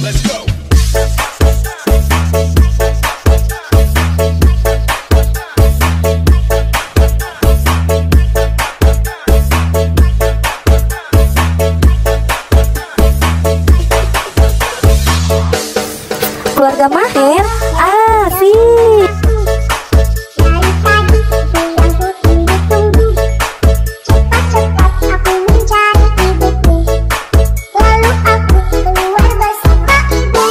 let's go. Keluarga Maher, asik. Lalu aku keluar bersama ibu.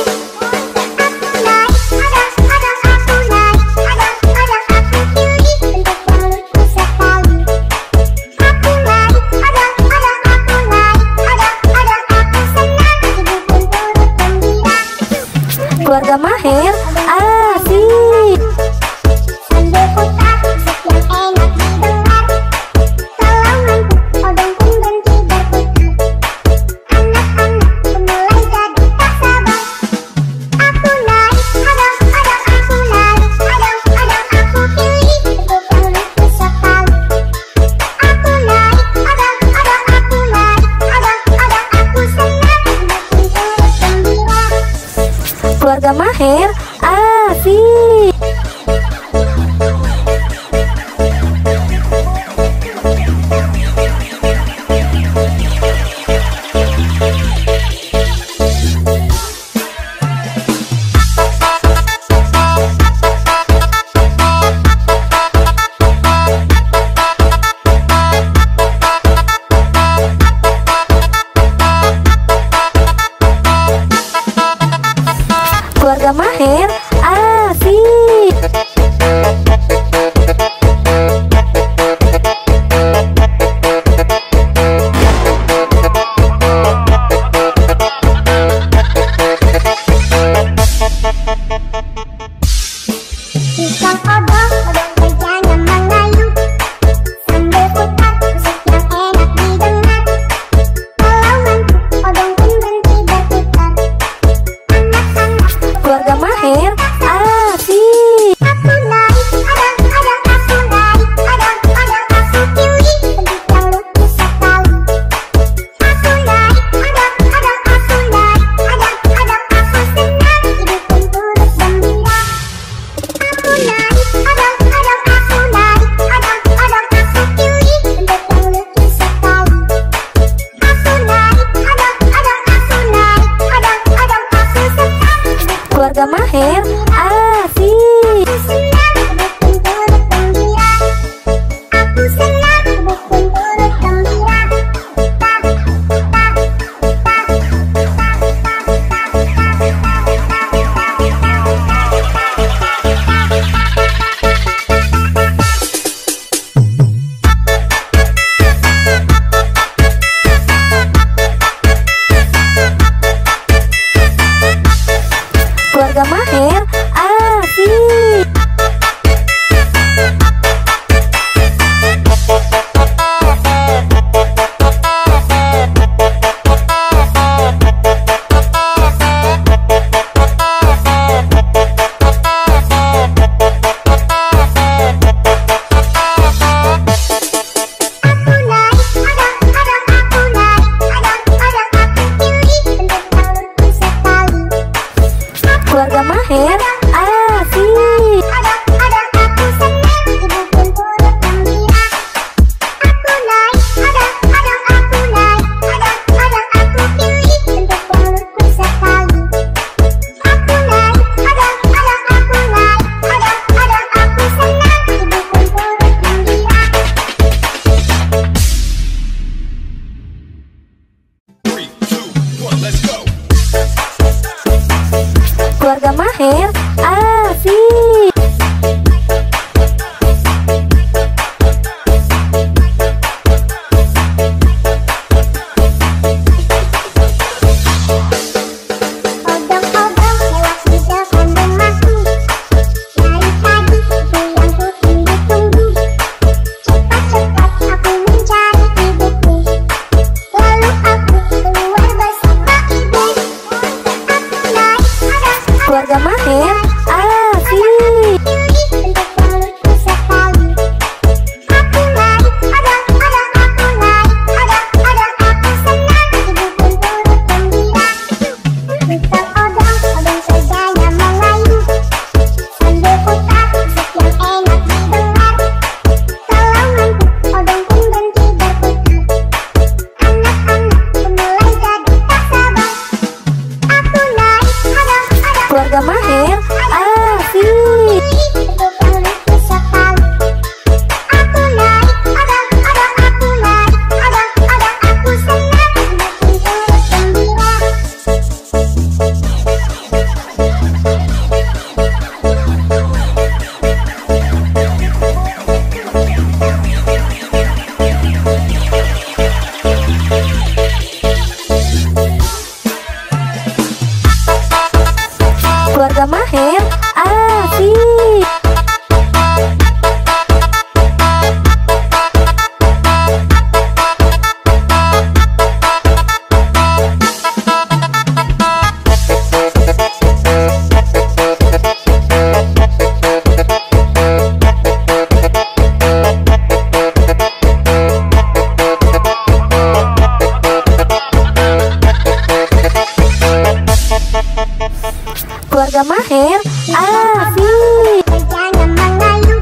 Keluarga Maher asik. Kerjanya mengayuh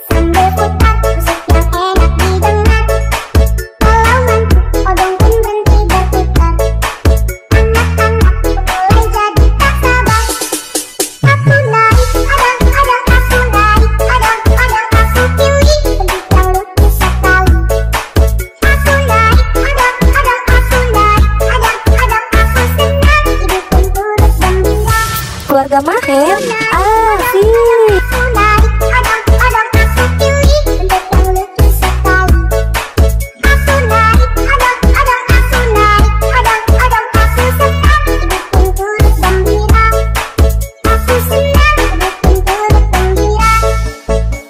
sambil putar musik yang enak didengar. Kalau ngantuk odong pun berhenti berputar. Anak-anak mulai jadi tak sabar. Aku naik, adang-adang aku naik, adang-adang aku kiwi, bentuk yang lucu sekali. Aku naik, adang-adang aku naik, adang-adang aku senang, hidup pun turut gembira. Keluarga Maher asik. Aku naik, adang-adang aku kiwi, bentuk yang lucu sekali. Aku naik, adang-adang aku naik, adang-adang aku senang, hidup pun turut gembira. Aku senang, hidup pun turut gembira.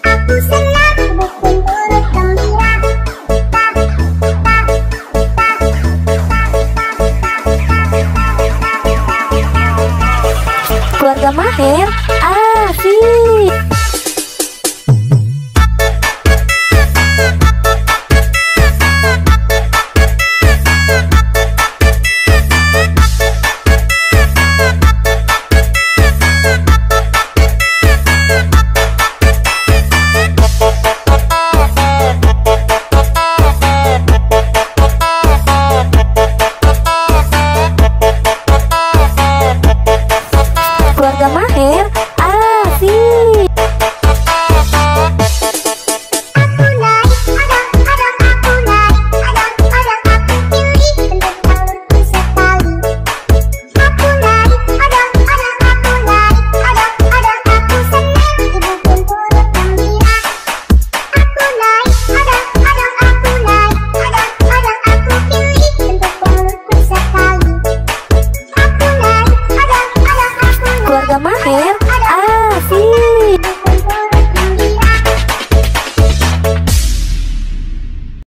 Aku senang, hidup pun turut gembira. Keluarga Maher